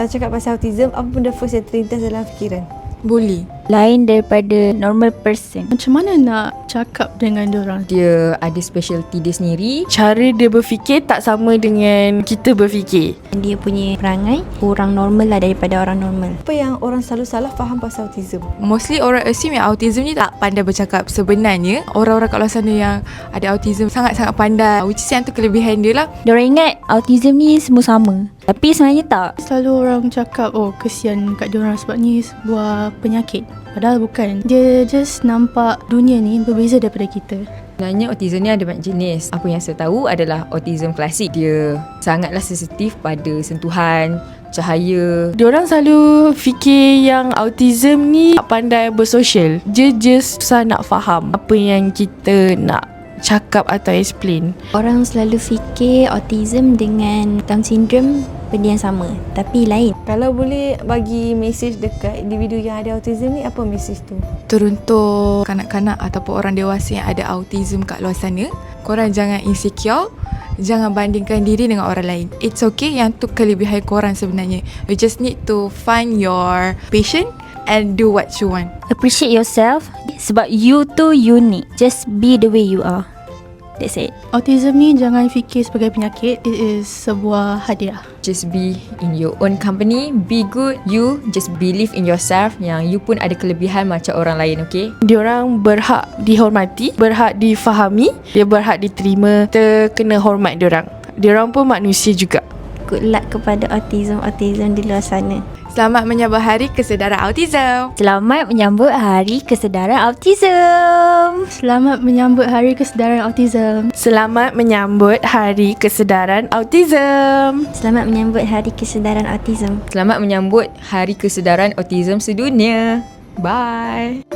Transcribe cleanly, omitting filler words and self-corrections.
Kalau cakap pasal autism, apa benda first yang terlintas dalam fikiran? Boleh. Lain daripada normal person. Macam mana nak cakap dengan diorang? Dia ada specialty dia sendiri. Cara dia berfikir tak sama dengan kita berfikir. Dia punya perangai kurang normal lah daripada orang normal. Apa yang orang selalu salah faham pasal autism? Mostly orang assume yang autism ni tak pandai bercakap. Sebenarnya orang-orang kat luar sana yang ada autism sangat-sangat pandai, which is yang tu kelebihan dia lah. Diorang ingat autism ni semua sama, tapi sebenarnya tak. Selalu orang cakap, oh kesian kat diorang sebab ni sebuah penyakit. Padahal bukan. Dia just nampak dunia ni berbeza daripada kita. Sebenarnya autism ni ada banyak jenis. Apa yang saya tahu adalah autism klasik. Dia sangatlah sensitif pada sentuhan, cahaya. Diorang selalu fikir yang autism ni tak pandai bersosial. Dia just susah nak faham apa yang kita nak cakap atau explain. Orang selalu fikir autism dengan Down syndrome benda yang sama, tapi lain. Kalau boleh bagi mesej dekat individu yang ada autism ni, apa mesej tu? Teruntuk kanak-kanak ataupun orang dewasa yang ada autism kat luar sana, korang jangan insecure, jangan bandingkan diri dengan orang lain. It's okay, yang tu kelebihan korang sebenarnya. You just need to find your passion and do what you want. Appreciate yourself sebab you tu unique. Just be the way you are. That's it. Autism ni jangan fikir sebagai penyakit. It is sebuah hadiah. Just be in your own company, be good, you just believe in yourself yang you pun ada kelebihan macam orang lain, okay? Diorang berhak dihormati, berhak difahami, dia berhak diterima, kita kena hormat diorang. Diorang pun manusia juga. Good luck kepada autism di luar sana. Selamat menyambut Hari Kesedaran Autism. Selamat menyambut Hari Kesedaran Autism. Selamat menyambut Hari Kesedaran Autism. Selamat menyambut Hari Kesedaran Autism. Selamat menyambut Hari Kesedaran Autism. Selamat menyambut Hari Kesedaran Autism sedunia. Bye.